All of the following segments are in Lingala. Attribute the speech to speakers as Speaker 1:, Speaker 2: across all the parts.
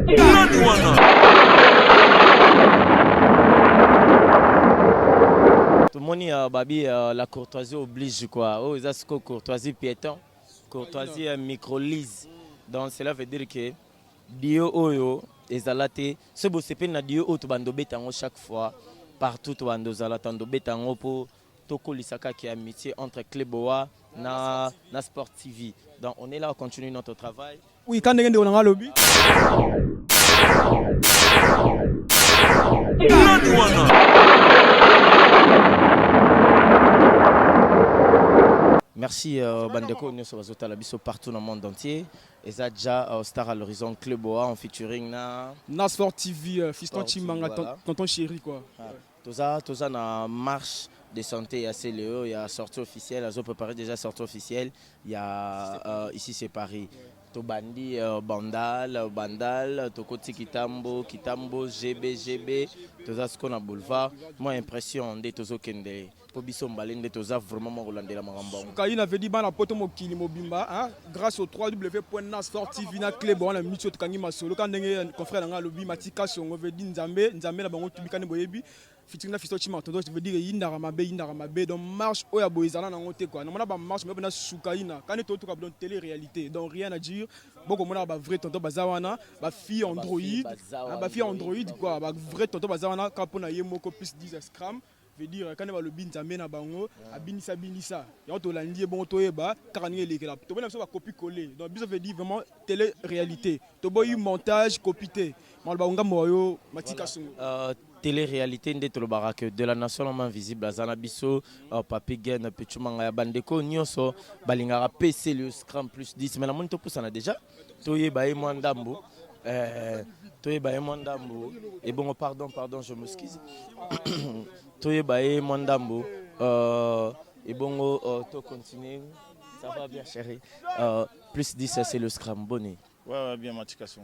Speaker 1: Tout le monde babi la courtoisie oblige quoi. Oh, ça c'est courtoisie piéton, courtoisie micro-lise. Donc cela veut dire que Dio Oyo et Zalate, ce beau c'est na Dio Oyo to bando betango chaque fois partout to bando Zalate to betango pour toko lisaka qui amitié entre Kleboa na Sport TV. Donc on est là, on continue notre travail.
Speaker 2: Oui, quand on a un lobby.
Speaker 1: Merci Bandeko, nous sommes partout dans le monde entier. Et ça déjà Star à l'horizon Kleboa en featuring
Speaker 2: na Sport TV, Fiston Chimanga, tonton chéri quoi.
Speaker 1: Toza na marche de santé à CLEO, il y a sortie officielle, ils ont préparé déjà sortie officielle. Il y a ici c'est Paris. Tobandi Bandal, Tokoti Kitambo, GB, Toza Skona Boulevard. Moi impression de Tozo Kende. Pobiso Mbalende Toza vraiment Rolande la Maramba.
Speaker 2: Kaina avait dit bana poto mokili mobimba grâce au www.nasportv na Kleboa na mitio tukangi masolo quand ndenge confrère nga lobi matika songo veut dire nzambe la bango tubikane boyebi. Fitina Fiston Chimanga tonton je veux dire yindara mabe donc marche oya boyezana na ngote quoi. Normalement ba marche mais na sukaina quand to ka don télé réalité donc rien à dire. Boko mona ba vrai tonton bazawana ba fille Android quoi ba vrai tonton bazawana kapona yemoko plus 10 scram veut dire quand ba le binzambe na bango abinisa ya to landi bon to yeba karani elekela to bana so ba copie coller donc biso veut dire vraiment télé réalité to boy montage copité mal ba ngam moyo matika sungu
Speaker 1: télé-réalité de la nation non visible à Zanabiso, Papi Gen, Pichumanga ya Bandeko, Nyoso, Balingara PC, le Scrum plus 10. Mais la monnaie pour ça a déjà. Toye Baye Mwandambo. Et bon, pardon, je m'excuse. Toye Baye Mwandambo. Et bon, to continue. Ça va bien, chérie. Plus 10, c'est le Scrum. Bonnet.
Speaker 3: Ouais, bien, Matikason.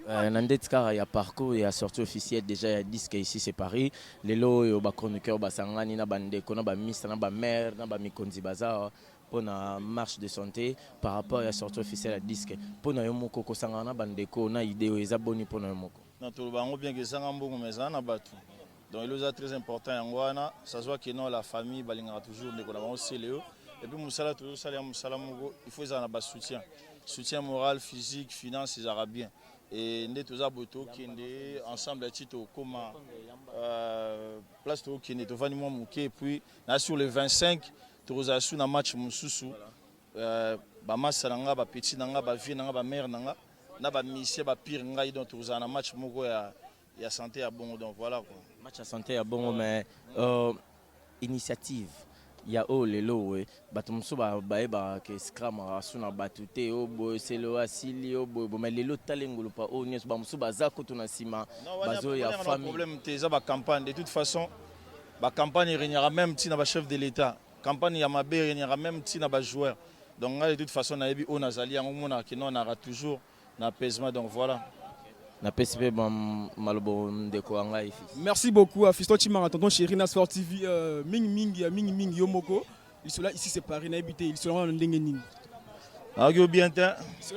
Speaker 1: Nandetka il y a parcours, il y a sortie officielle déjà, il y a disque ici c'est Paris. Les lots, il y a chroniqueur, Basangani, Bandeko, Miss, Mère, Mikonzi Bazar pour la marche de santé par rapport à la sortie officielle à disque. Pour nous, Yomoko, Kosangana, Bandeko, on a idée, ils ont abonné pour nous.
Speaker 3: Nous bien que ça, donc il est très important, ça se voit que la famille, Balingara toujours, et puis Moussala, toujours, il faut un soutien moral, physique, finance, ils auront bien. Et nous avons ensemble comme place et puis sur le 25 nous avons un match mususu bamasa nanga ba petit nanga ba vie nanga ba mère nanga na ba mission ba pire ngai donc nous avons un match moko ya santé à bon donc voilà quoi.
Speaker 1: Match à santé à bon mais initiative ya o lelo we batumso ba baeba ke scram asuna batute o bo selo asili o bo mais lelo talengolo pa o nyes ba muso bazako tuna sima bazo ya famille
Speaker 3: problème teza ba campagne de toute façon ba campagne régnera même si na ba chef de l'état campagne ya mabe régnera même si na ba joueur donc de toute façon na yebi on azali yango mona que non on aura toujours na apaisement donc voilà.
Speaker 2: Merci beaucoup à Fiston Chimanga, tonton chéri na Sport TV, Ming Yomoko. Ils sont là, ici c'est Paris, ils sont là en Ndengening.
Speaker 3: Bien,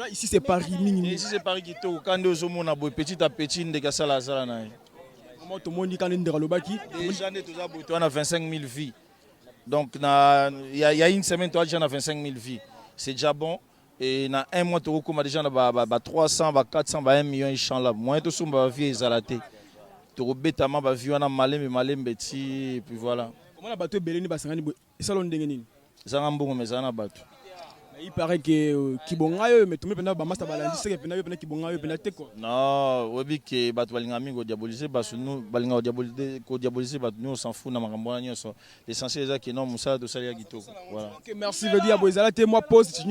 Speaker 2: ici c'est Paris,
Speaker 3: ici c'est Paris qui tourne. Quand nous sommes petit à petit, nous sommes là.
Speaker 2: Comment tout le monde dit quand nous
Speaker 3: on a 25 000 vies. Donc il y a une semaine, tu as 25 000 vies. C'est déjà bon. Et dans un mois, tu as déjà 300, 400, 1 million de moi, tu as vie Zalaté. Tu as bêtement vie, on a malem, et puis voilà.
Speaker 2: Comment la bateau Beleni Basangani et Salon Dengenin?
Speaker 3: Zangambou, mais ça n'a pas.
Speaker 2: Il paraît que Kibongayo, mais tout le monde a master balandi, c'est que Kibongayo penate quoi.
Speaker 3: Non, oui, que Batwalingami go diaboliser, parce que nous, Balinga diaboliser, nous on s'en fout, n'a pas l'essentiel c'est que non, Moussa de Salia Guito. Voilà.
Speaker 2: Ok, merci, Vedi Aboizala, moi pause.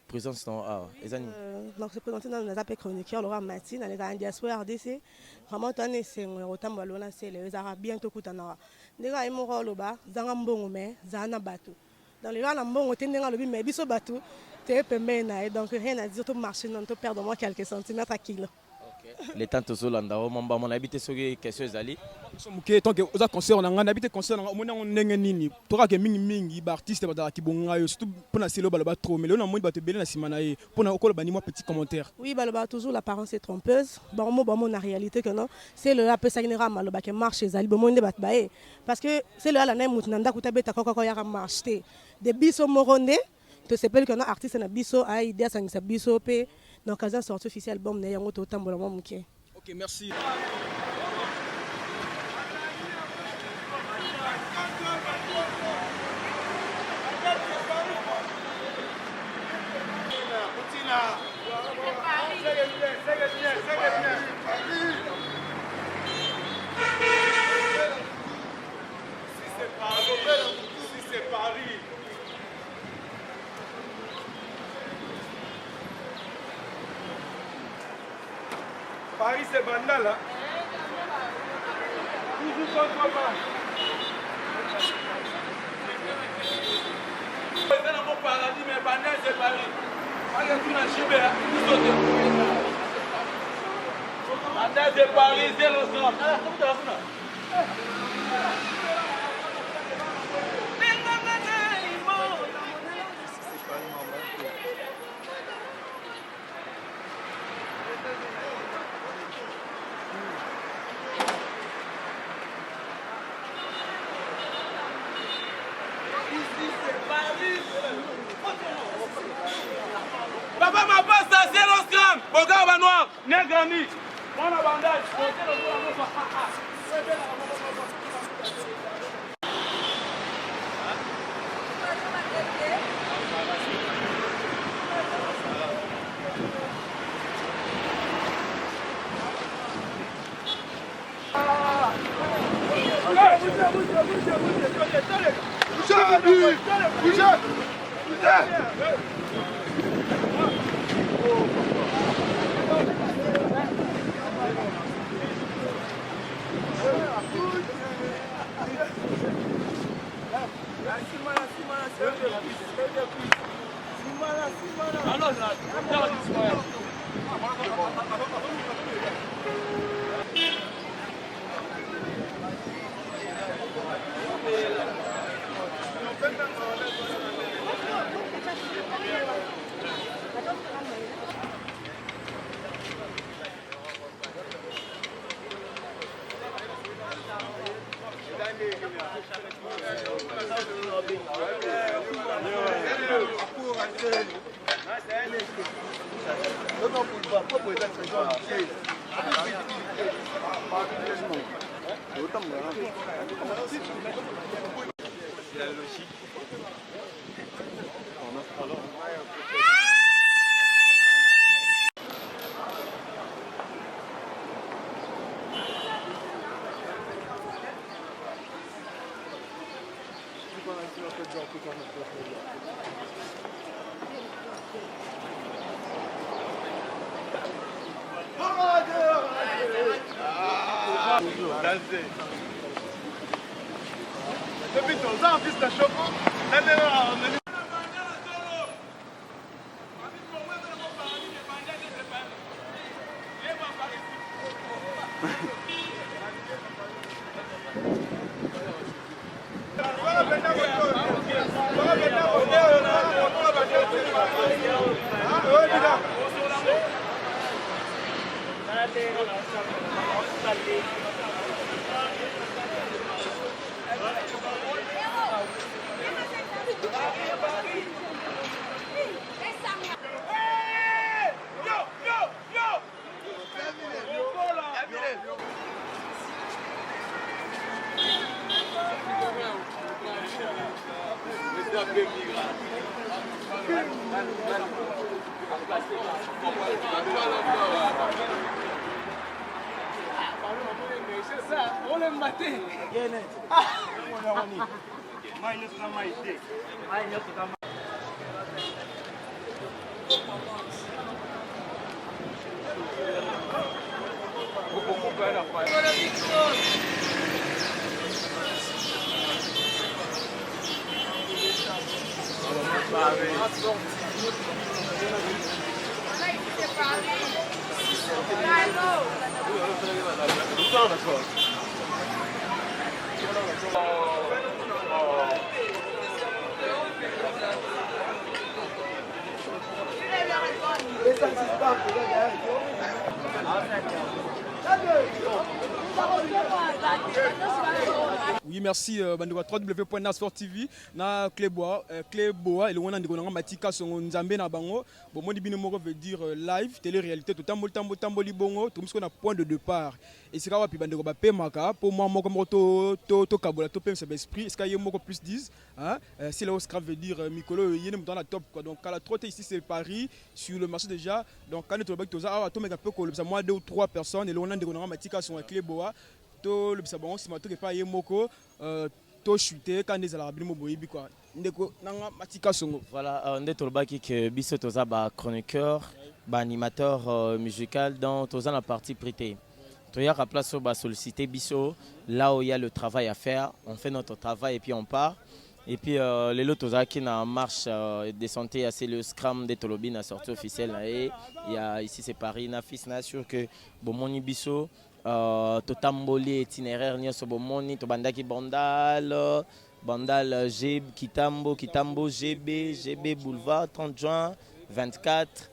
Speaker 1: Présence dans
Speaker 4: donc se présenter dans les appels chroniqueurs Laura Martin dans les diaspora RDC vraiment tane c'est autant balona c'est les arabes bientôt kutana ndega imoro loba zanga mbongo me zana bato dans les wana mbongo tendenga lobi mais biso bato te pembe na donc rien à dire tout marcher non to perdre moi quelques centimètres à kilo.
Speaker 1: Les temps tous Hollanda au mamba mon habité sur question ezali
Speaker 2: somuke tant que oza concert on a habité concert on a ndenge nini toka ke mingi ba artiste ba ki bonga yo surtout pour na selo ba trop mais là on a ba te belé na simana e pour na okolo ba ni moi petit commentaire.
Speaker 4: Oui ba toujours l'apparence est trompeuse bon mo na réalité que non c'est le peu ça général maloba que marche ezali bon monde ba bae parce que c'est le la na mutinanda kutabeta koko ya marche te de biso moronde to s'appelle que non artiste na biso a idée ça biso pe donc à sortie officielle bon na yango to tambola mo muke.
Speaker 2: OK, merci.
Speaker 5: Paris c'est Bandala. Toujours contre moi. C'est dans mon paradis, mais Bandala c'est Paris. Allez, tout la chibé, tout sauter. Bandala c'est Paris, c'est le sang. Papa m'a pas ça, c'est l'Oscar. Boga noir, Negani. Mon abandage. Depuis ton temps, fils de chocolat,
Speaker 2: C'est ça, on l'aime mater. Oui, merci bandeko 3w.nasportv na Cléboa Cléboa et le wona ndeko nanga matika songo nzambe na bango bomoni bino moko veut dire live télé réalité to tamboli bongo to misko na point de départ et c'est wapi bandeko ba pemaka pour moi moko to kabola to pemsa esprit est-ce qu'il y a moko plus 10 hein c'est là Oscar veut dire Mikolo yene dans la top quoi donc à la trotte ici c'est Paris sur le marché déjà donc quand tu vas toza to meka peko le moi 2 ou 3 personnes et le wona ndeko nanga matika songo Cléboa to le sabon si mato ke pa yemoko to chuter quand des alabino boyibi quoi ndeko nanga matika songo
Speaker 1: voilà ndé tolbaki que biso toza ba chroniqueur ba animateur musical dans toza la partie prêtée to ya ka place ba solliciter biso là où il y a le travail à faire on fait notre travail et puis on part et puis les lots toza qui na marche de santé assez le scrum de Tolobi na sortie officielle et il y a ici c'est Paris na fils na sûr que bomoni biso totamboli itinéraire nyonso bomoni tobandaki bandal Kitambo GB boulevard 30 juin 24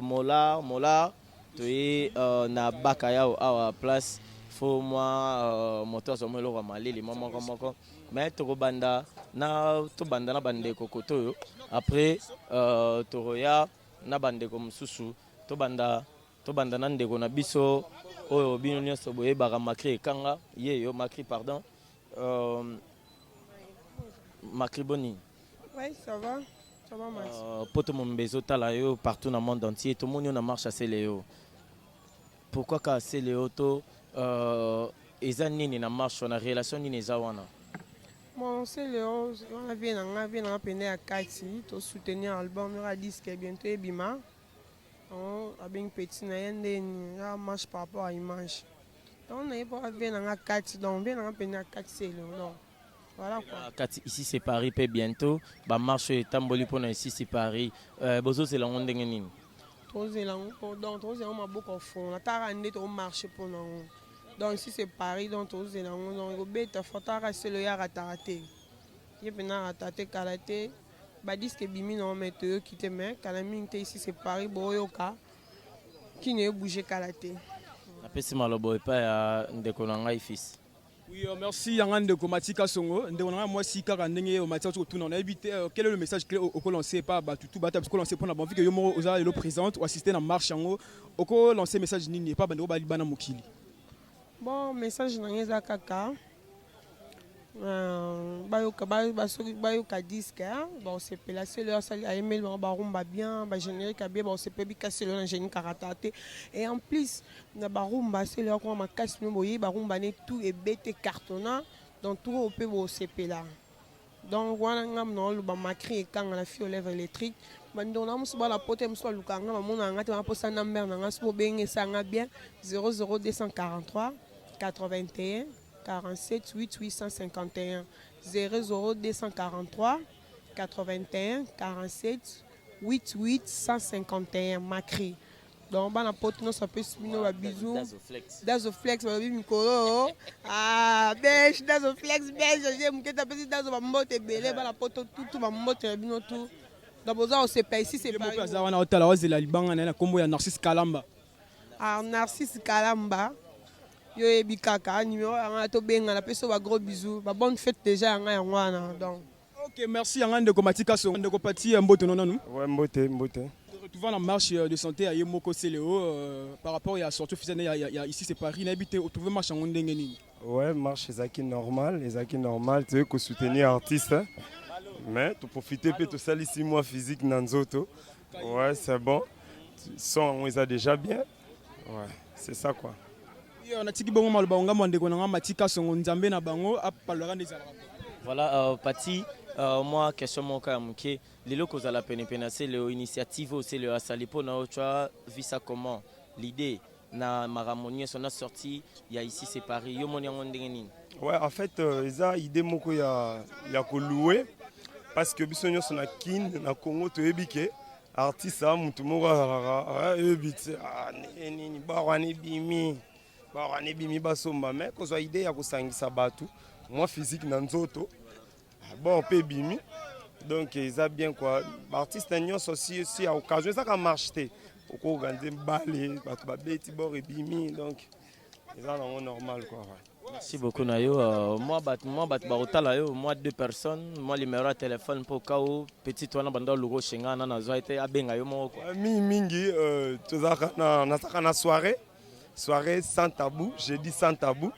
Speaker 1: Molar toye na bakaya awa place fo moi moteur so melo malili moko mais tobanda na bandeko koto après toroya na bandeko mususu tobanda na ndeko na biso oyo bino nyonso boyebaka Macri ekanga yeyo Macri pardon Macri boni.
Speaker 4: Oui, ça va Max.
Speaker 1: Poto mombezo tala yo partout dans le monde entier tout le monde na marche à Céléo. Pourquoi ka Céléo to eza nini na marche na relation nini eza wana?
Speaker 4: Bon, Céléo on vient peine à Kati to soutenir album à disque bientôt ebima. On a bien petit na yende na marche par rapport à image. Donc on est pas bien dans Kati donc bien dans peine à Kati Céléo donc. Voilà quoi.
Speaker 1: Ici c'est Paris, peut bientôt. Bah marche tamboli pour ici c'est Paris. Bozo c'est la onde ngeni.
Speaker 4: Troze la donc troze on m'a beaucoup fond. La tarande to marche pour nous. Donc ici c'est Paris donc troze la donc au bête fotara c'est le ya ratate. Il pena ratate karaté. Bah disque bimi non mettre quitter mais kalami ici c'est Paris boyoka. Qui ne bouger karaté.
Speaker 1: Après c'est malobo et pas ndeko na ngai fils.
Speaker 2: Oui, merci Yangande Komatika Songo. Ndekona moi si kaka ndenge o matia tout on a évité quel est le message clé au lancer pas tout bata parce que lancer pour la bonne vie que yomo oza le présente ou assister dans marche yango oko lancer message nini pas bando ba libana mokili.
Speaker 4: Bon message na ngeza kaka bayoka disque bon c'est placé là ça a aimé le barumba bien ba générique bien bon c'est pas bi casser le génie karatate et en plus na barumba c'est là qu'on ma casse no boyi barumba ne tout et bête cartonnant donc tout au peu bon c'est là donc wana ngam no lu ba Macri quand la fille aux lèvres électriques bandona musu ba la pote musu lukanga mamona ngati ba posa number na ngaso benge sanga bien 00243 81 47 8851 00243 81 47 8851 Macri. Donc bana pote no ça peut subino ba bisou Dazoflex ba mikolo ah besh Dazoflex besh je muketa pesi Dazo ba mbote belé bana pote tout ba mbote bino tout d'abord on se paye ici c'est pas
Speaker 2: le ça wana hôtel wa zela libanga na kombo ya Narcisse Kalamba
Speaker 4: ah Narcisse Kalamba yo ebi kaka numéro anga to benga la peso ba gros bisous ba bonne fête déjà anga yangwana donc
Speaker 2: OK merci Yangande Komatika Songo ndeko pati mbote nonu
Speaker 3: ouais mbote
Speaker 2: tu vas en marche de santé à Yemoko Céléo par rapport à la sortie officielle ici c'est Paris n'habité au trouver marche en ndengeni.
Speaker 6: Ouais marche ezaki normal tu veux que soutenir artiste mais tu profiter peut tout ça ici moi physique nanzoto ouais c'est bon son on les a déjà bien ouais c'est ça quoi.
Speaker 2: On a tiki bongo maloba ngamba ndeko na matika songo nzambe na bango apalora ndezala.
Speaker 1: Voilà, Pati, moi, question mon cas, les locaux à la peine, c'est l'initiative, c'est le Asalipo, tu as vu ça comment? L'idée, na Maramonie, on a sorti, il y a ici c'est Paris,
Speaker 6: ouais, en fait, ça, idée moko ya louer parce que bisonyo son a kin na Congo to ebike artiste a mutu moko ebite nini barani bimi basomba mais ko zo idée ya kosangisa batu moi physique na nzoto bon pe bimi donc ça bien quoi artiste nyonso aussi si à occasion ça ka marche te ko organiser balé batu ba beti bor ebimi donc ça non normal quoi.
Speaker 1: Merci beaucoup Nayo. Moi deux personnes, moi le numéro de téléphone pour kao petit toi na banda logo shinga na zo été abenga yo moko.
Speaker 6: Mingi tozaka na soirée sans tabou, jeudi sans tabou.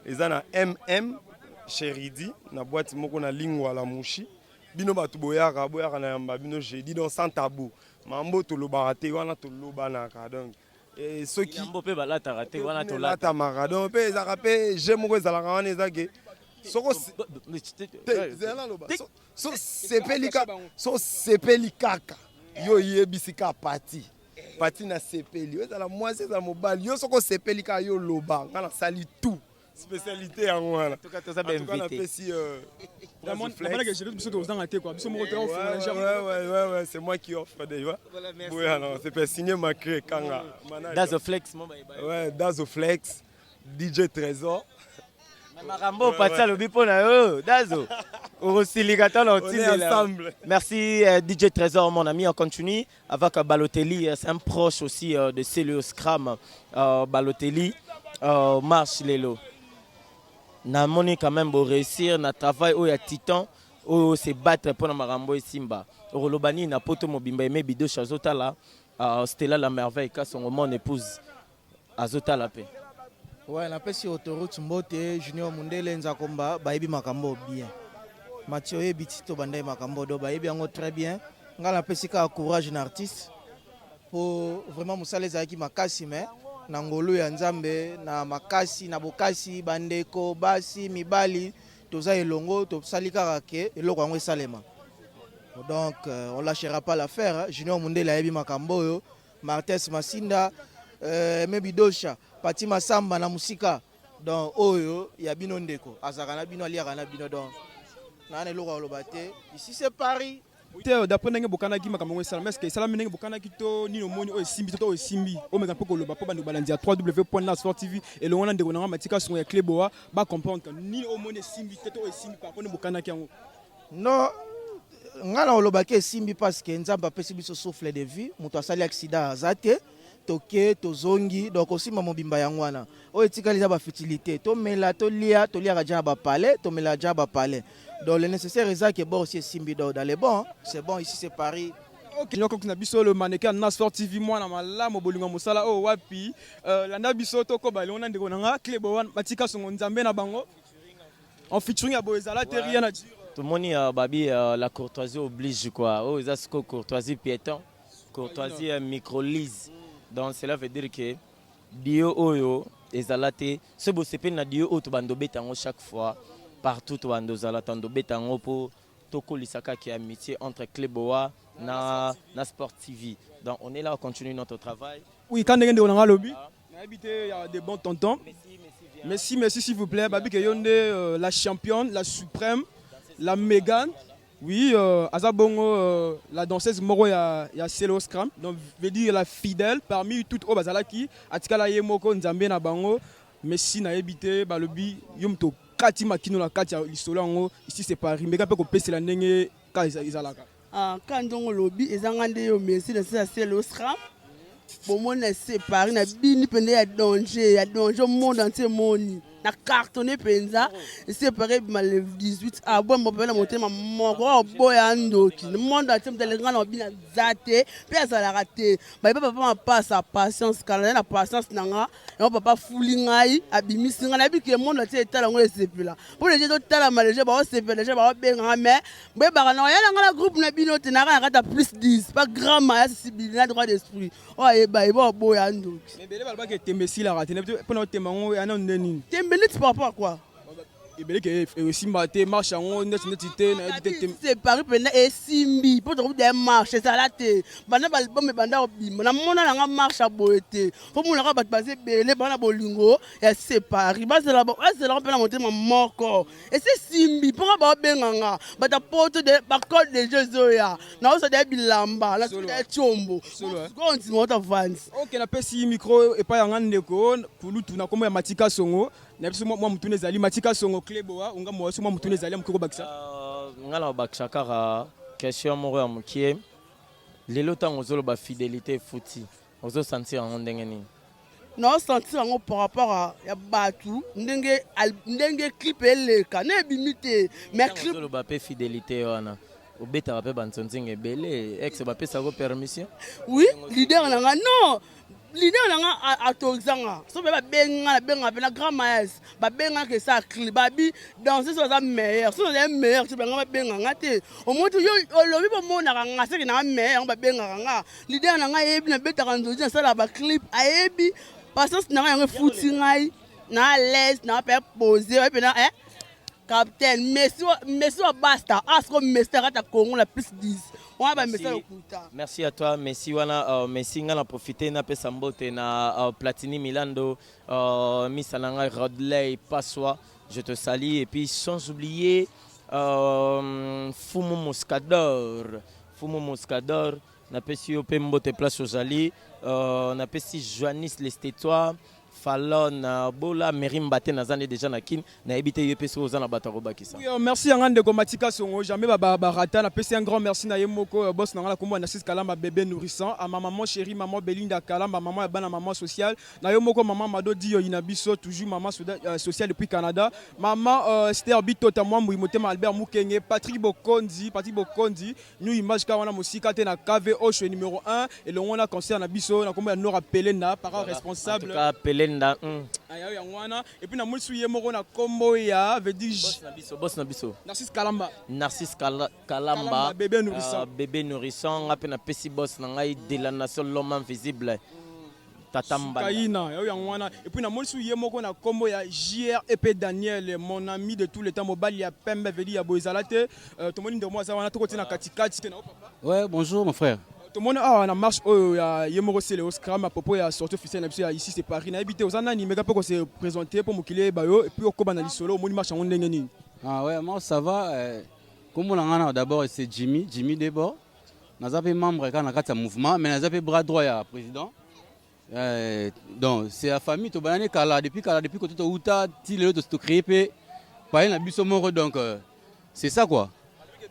Speaker 6: Les na MM Chéridi na boîte moko na lingwa la mushi. Bino batu boyaka na yamba bino jeudi donc sans tabou. Mambo to lobarate wana to lobanaka donc et ceux qui
Speaker 1: Mambo pe balata raté wana to
Speaker 6: lata maradon pe zakape je moko zalaka wana ezake so sepeli kaka yo yebisika pati na sepeli ezala mwasi za mobali yo soko sepeli kaka yo loba ngana sali tout spécialité en wana
Speaker 1: tout cas ça bien invité
Speaker 6: c'est moi qui offre déjà. Oui, alors c'est pas signé ma crée Kanga.
Speaker 1: Dazoflex
Speaker 6: ouais, Dazoflex, DJ Trésor.
Speaker 1: Marambo Patia le bipo na yo, Dazo. Ensemble. Merci DJ Trésor mon ami, on continue avec Balotelli, c'est un proche aussi de Célio Scram. Balotelli marche Lelo. Na moni quand même pour réussir na travail où il y a titan où se battre pour na Marambo et Simba. Rolobani na poto mobimba aimé bido chazota là Stella la merveille ka son mon épouse azota la paix.
Speaker 7: Ouais, na pesi autoroute Mbote Junior Mundele Nzakomba baibi makambo bien. Mathieu Ebitito bandai makambo do baibi yango très bien. Ngala pesi ka courage na artiste pour vraiment musale zaki makasi mais na ngolo ya Nzambe na makasi na bokasi bandeko basi mibali toza elongo to salika ke eloko yango esalema. Donc on lâchera pas l'affaire hein? Junior Mundele ayebi makambo yo Martes Masinda Mebidosha Pati Masamba na musika donc oyo ya bino ndeko azaka na bino aliaka na bino donc na eloko olobate ici c'est Paris.
Speaker 2: D'après ndenge bokana ki makambo esala est-ce que esala ndenge bokana ki to nino moni o simbi to simbi o meka poko loba po bando balandi ya www.nasporttv et le wana ndeko na matika son ya Cleboa ba comprendre ni o moni simbi to simbi par contre bokana ki yango
Speaker 7: non ngana olobaki simbi parce que Nzamba pesi biso souffle de vie muto asali accident azate toke tozongi donc aussi mobimba yango wana o etikali za ba fertilité to mela to lia ka ba palais to mela ja ba palais donc le nécessaire est que bon aussi simbi dans les bons c'est bon ici c'est Paris.
Speaker 2: OK nyoko kuna biso le mannequin na Sport TV mwana malamu bolinga musala o wapi landa biso to ko bale ona ndeko nanga Cleboa matika songo Nzambe na bango en featuring ya Boezala te rien à dire.
Speaker 1: Tout le monde babi la courtoisie oblige quoi. Oh ça c'est courtoisie piéton, courtoisie micro-lise. Donc cela veut dire que Dio Oyo ezalate ce beau c'est na Dio Oyo to bando betango chaque fois partout to bando zalata ndo betango po toko lisaka qui amitié entre Cleboa na Sport TV. Donc on est là, on continue notre travail.
Speaker 2: Oui, quand on a lobby, il y a des bons tontons. Merci s'il vous plaît. Babi Kayonde la championne, la suprême, la Mégane. Oui, Azabongo, la danseuse Moro ya Célio Scram, donc veut dire la fidèle parmi toutes les Bazalaki, Atikala Yemoko, Nzambe na bango, Messi na ebité, Balobi, Yumto, Kati Makino la Kati Isolango, ici c'est Paris, mais quand on peut la nenge, Izalaka.
Speaker 8: Quand on lobby, ils ont rendu au Messi de Célio Scram. Pour moi, c'est Paris, na bini pende ya danger, au monde entier moni. na cartonné penza séparé le 18 ah bon mon père monter mon boya ndoki le monde a temple les grands bina zate puis ça la raté ba papa pas sa patience kala na patience nanga et papa fulingai abimisi nga na bi que monde a été là on se là pour les gens tala malage ba se fait déjà ba benga mais ba na ya nga groupe na bino tenara na plus 10 pas grand ma sensibilité na droit d'esprit oh e ba boya ndoki
Speaker 2: mais bele balba que tembesi la raté pour notre temango ana ndeni
Speaker 8: tembeli tu papa quoi
Speaker 2: ebele ke simba te marche yango neti te na
Speaker 8: c'est paris pena et simbi pour trouver des marches ça là te bana balbom banda obima na mona nga marche a boete pour mon la bat passer belé bana bolingo et c'est paris ba c'est là pena monter mon moko et c'est simbi pour ba benganga ba ta porte de ba code de Jozoya na so de bilamba la chombo on dit mon avance
Speaker 2: OK na pesi micro et pas yanga ndeko kulutu na kombo ya Matika Songo na biso moi mutune zali Matika Songo Kleboa unga mo so moi mutune zali mukoko bakisa
Speaker 1: ngala bakisa kaka question moko ya mukie lelo tango zolo ba fidélité fouti ozo sentir en ndenge ni
Speaker 8: non sentir en par rapport à ya batu ndenge clip eleka na bimite mais clip
Speaker 1: zolo ba pe fidélité wana obeta ba pe bantsonzinge belé ex ba pe sa ko permission
Speaker 8: oui leader nanga non l'idée nanga atozanga so ba benga na grand maes ba benga que ça clip babi danser sur ça meilleur so les meilleur tu benga ba benga ngate au moins yo lobi ba mona nga se na meilleur ba benga nga l'idée nanga yebi na beta kanzo ça la ba clip ayebi parce que nanga nga fouti ngai na l'aise na pas poser et puis na capitaine monsieur basta asko monsieur ata Congo la plus 10 on va monsieur okuta
Speaker 1: merci à toi Messi wana Messi ngana profiter na pesa mbote na Platini Milando misananga Rodley Passoa je te salue et puis sans oublier Fumo Moscador na pesi ope mbote place aux alliés na pesi Joannis Lestétois Fallon bola merimbate nazane déjà na kin na ebité yepesi ozana bataro bakisa.
Speaker 2: Oui, merci ngande ko Matika Songo jamais ba rata na pesi un grand merci na yemoko boss na ngala kombo na Sis Kalamba bébé nourrissant à ma maman chérie maman Belinda Kalamba maman bana maman sociale na yemoko maman Mado Dio Inabiso toujours maman sociale depuis Canada maman Esther Bitota moi motema Albert Mukenge Patrick Bokondi nous image ka wana musika te na KV Ocho numéro 1 et le on a concert na biso na kombo ya Nora Pelena parent responsable et puis na musu yemoko na kombo ya veut dire
Speaker 1: boss na biso Narcisse Kalamba bébé nourrissant ngape na pesi boss na ngai de la nation l'homme invisible tatamba
Speaker 2: kaina et puis na musu yemoko na kombo ya JR EP Daniel mon ami de tout le temps mobile ya pembe veut dire ya boizalate to moni ndo mwa za wana to kotina katikati te na papa.
Speaker 9: Ouais, bonjour mon frère.
Speaker 2: Tout le monde a une marche où il y a le scrum à propos de la sortie officielle ici c'est Paris. On a habité aux Anani, mais on s'est présenté pour m'occuper et puis on a dit solo, on marche en Ondengeni.
Speaker 9: Ah ouais, moi ça va. Comme on a d'abord c'est Jimmy Debord. Nous avons membre quand on a un mouvement, mais nous avons bras droit à président. Donc c'est la famille to banane kala depuis que tu as ti le to créer pas na biso moro donc c'est ça quoi.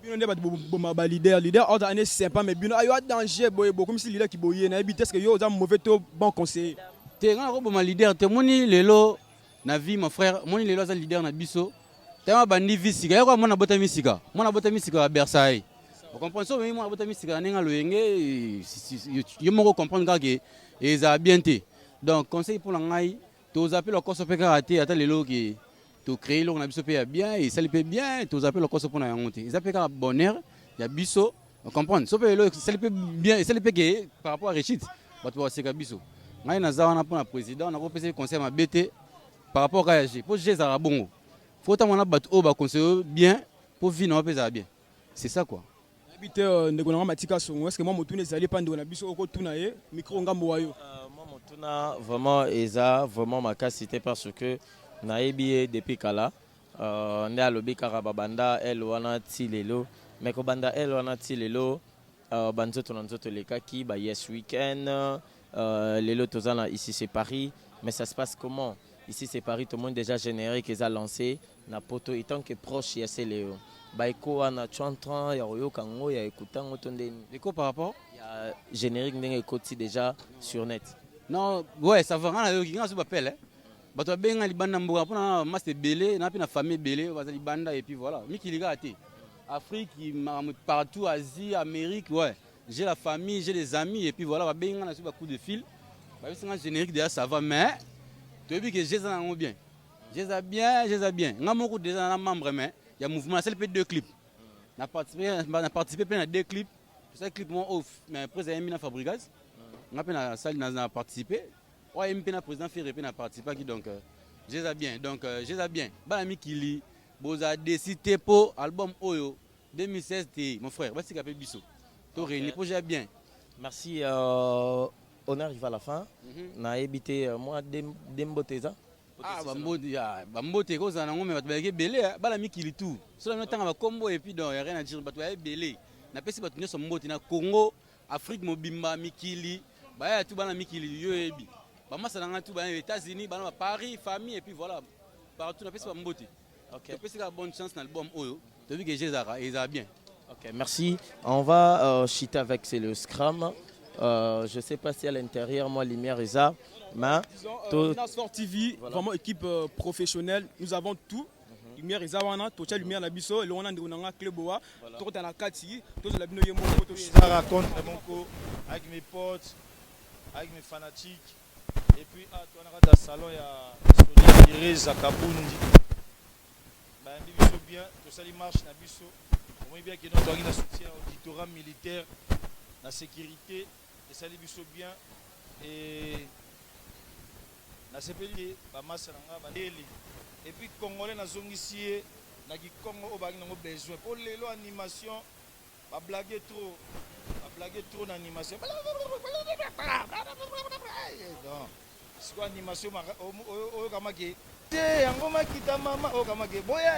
Speaker 2: Leader ordre année sympa mais bino ayo danger boy comme si leader qui boyer na habite est-ce que yo za mauvais to bon conseiller
Speaker 9: te ngana ko boma leader te moni lelo na vie mon frère moni lelo za leader na biso te ma bandi visika yako mona bota misika à Versailles vous comprenez ça mais mona bota misika nenga loyenge yo moko comprendre que eza bien te donc conseil pour ngai to appelle le course pe karaté ata lelo ki to créer l'on a biso pe bien et ça le peut bien to appelle le course pour na monter ils appellent bonheur ya biso on comprend so pe ça le peut bien et ça le peut que par rapport à Richard bato ba seka biso ngai na za wana pour na président na ko pesa conseil ma BT par rapport à agir pour gérer ça bongo faut ta mona bato o ba conseiller bien pour vivre na pesa bien c'est ça quoi
Speaker 2: habité ndeko na Matika Songo est-ce que moi motune ezali pa ndeko na biso oko tuna ye micro ngambo wayo
Speaker 1: moi motuna vraiment eza vraiment ma capacité parce que naebi depuis kala nde alobi kaka babanda ele wana ti lelo mais ko banda ele wana ti lelo banzoto na nzoto lekaki ba yes weekend lelo tozana ici c'est Paris mais ça se passe comment ici c'est Paris tout le monde déjà générique ils a lancé na poto étant que proche ya Léo ba eko wana chantran ya oyo kango ya écoutant otondeni
Speaker 9: eko par rapport
Speaker 1: ya générique ndenge ekoti déjà sur net
Speaker 9: non ouais ça va rien yo qui ngana so bapel bato babenga libanda mboka mpona master belé na pe na famille belé baza libanda et puis voilà mikili kaka te Afrique partout Asie Amérique ouais j'ai la famille j'ai des amis et puis voilà babenga na sur coup de fil c'est un générique déjà ça va mais tu as vu que j'ai ça bien j'ai bien nga moko déjà na membre mais il y a mouvement c'est le deux clips n'a participé plein à deux clips c'est clip mon off mais après j'ai mis na Fabrigas nga pe na salle na participer ouais MP na président Ferré pe na participer qui donc j'ai bien bana mikili boza décidé pour album Oyo 2016 mon frère voici qu'appelle biso to réuni projet bien
Speaker 1: merci on arrive à la fin na habité moi demboteza
Speaker 9: bambote koza nango me bato bayeke belé bala mikili tout solo no tanga ba combo et puis donc rien à dire bato baye belé na pesi bato nyonso mbote na Congo Afrique mobimba mikili baya tout bana mikili yo ebi ba masana tout bana États-Unis bana Paris famille et puis voilà partout na pesi ba mbote OK pesi ka bonne chance dans l'album Oyo tu vu que Jézara et ça bien
Speaker 1: OK merci on va chiter avec c'est le Scrum je sais pas si à l'intérieur moi lumière et ça mais
Speaker 2: Nasfor TV vraiment équipe professionnelle nous avons tout lumière et ça wana tocha lumière na biso et on a ndona Kleboa to ta na kati to la bino yemo to
Speaker 3: ça raconte mon avec mes potes avec mes fanatiques et puis toi on a dans salon ya Teresa Kabundi ba ndi biso bien to sali marche na biso on bien que nous doit soutien auditorat militaire la sécurité et sali biso bien et na sepeli ba masanga ba deli et puis congolais na zongisi na ki Congo o bangi ngo besoin pour lelo animation ba blaguer trop na animation non c'est quoi animation o kama ke te yango makita mama o kama ke boya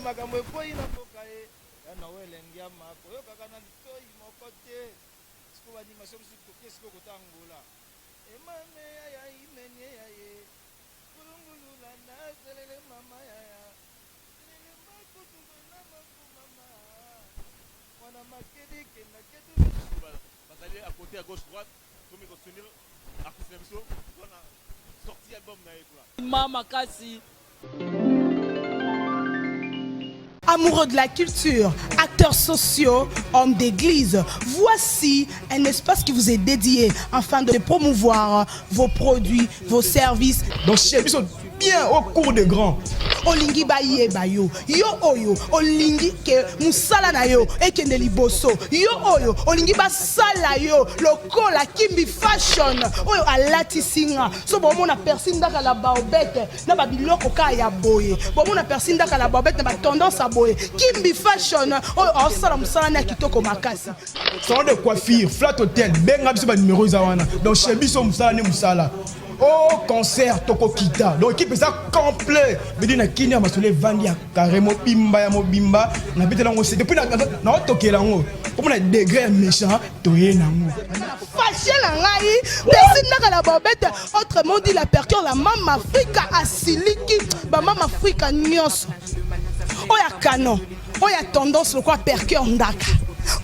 Speaker 3: makambo ekoi na boka ya na welengia mako yo kaka na litoi moko te siko animation siko kesko kotangola emane ya imenye ya ye kulungulula na zelele mama ya zelele makutu na mama wana makedi kenda ketu bazali à côté à gauche droite tout me soutenir artiste na biso on a sorti album na ekula
Speaker 8: mama kasi.
Speaker 10: Amoureux de la culture, acteurs sociaux, hommes d'église, voici un espace qui vous est dédié afin de promouvoir vos produits, vos services.
Speaker 2: Donc chez nous bien au cours des grands.
Speaker 10: Olingi baye bayo, yo oyo, olingi ke musala na yo, ekende liboso, yo oyo, olingi basala yo, loko la kimbi fashion, oyo alati singa, so bon mona personne dans la baobette, na ba biloko ka ya boye, bon mona personne dans la baobette na ba tendance à boye, kimbi fashion, oyo osala musala na kitoko makasi.
Speaker 2: Salon de coiffure, flat hotel, benga biso ba numéro zawana, donc chez biso musala ne musala. Au concert Toko Kita. Donc équipe ça complet. Mais na kini ya masole vandi ya carrément bimba ya mobimba na bitela ngo c'est depuis na tokela ngo. Comme na degré méchant toye nango.
Speaker 10: Fâché la ngai, personne n'a la bobette. Autrement dit la percure la Mama Africa asiliki, ba Mama Africa nyos. Oya canon. Oya tendance le quoi percure ndaka.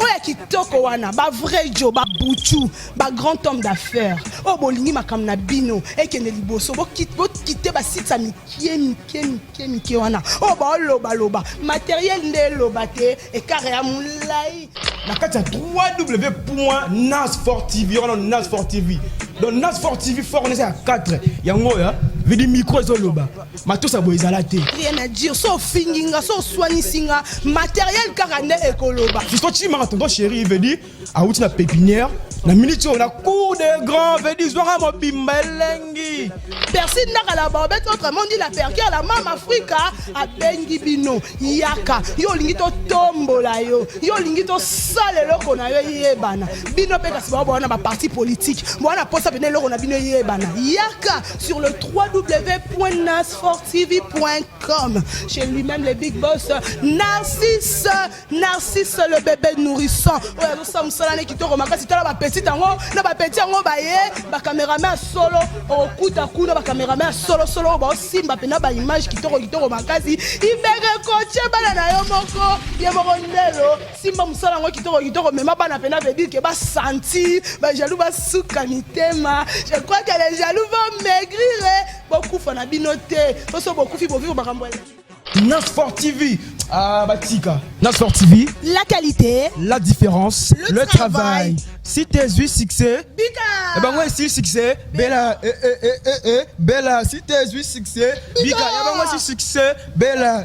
Speaker 10: Oya kitoko wana ba vrai Joe ba buchu ba grand homme d'affaires o bolingi makamna bino ekende liboso bo quitter ba site sa mikie wana o ba loba matériel nde loba te e carré ya mulai
Speaker 2: na kati ya www.nasfor TV on Nasfor TV donc Nasfor TV fort on est à 4 yango ya vidi micro zo loba matosa boizala te
Speaker 10: rien à dire so finginga so soigni singa matériel carane ekoloba
Speaker 2: fisto chima tonton chéri il veut dire a outi na pépinière na minute on a cour des grands veut dire zwanga mobimba elengi
Speaker 10: personne n'a la bobette autrement dit la percure la Mama Africa a bengi bino yaka yo lingi to tombola yo lingi to sale loko na yo yebana bino pe kasi ba na ba parti politique bona posa bino loko na bino yebana yaka sur le www.nasfortv.com chez lui-même le big boss Narcisse le bébé nourrisson oya so samsala ne kitoko makasi tala ba bapetite yango na bapeti yango baye bacaméraman ya solo okuta kuna bacaméraman ya solosolo oyo baosimba mpena baimage kitoko makasi ibeke kotie bana na yo moko ye moko ndelo simba mosala yango kitoko mema bana mpena veut ke basanti bajalou basuka mitema je crois que les jaloux vont maigrir bokufa na bino te soso bokufi bovivre makambo
Speaker 2: Nasport TV, Batika. Nasport TV,
Speaker 10: la qualité,
Speaker 2: la différence,
Speaker 10: le travail.
Speaker 2: Si t'es eu succès,
Speaker 10: Bika.
Speaker 2: Eh ben moi si succès, Bella, Bella, si t'es eu succès, Bika. Eh ben moi si succès, Bella.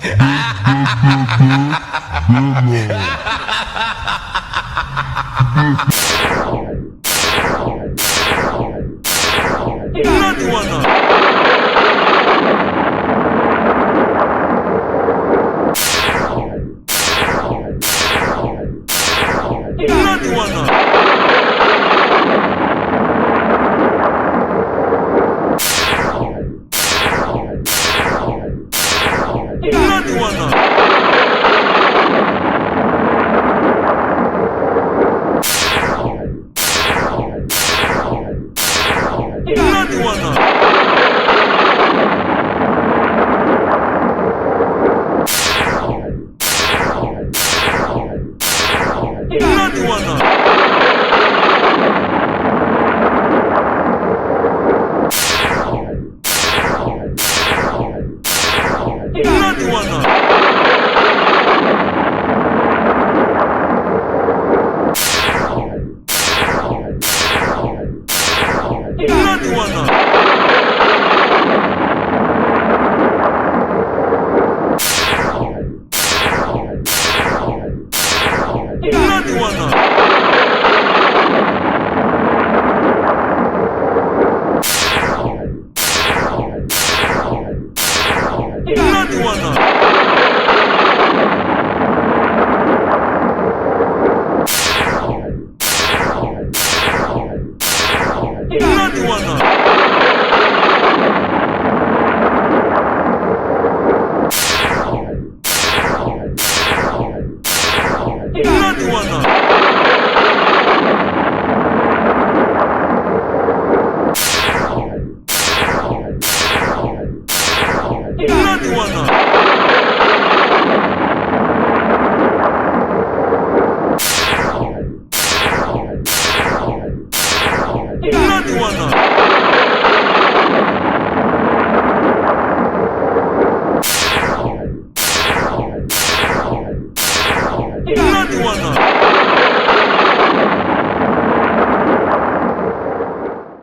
Speaker 5: One.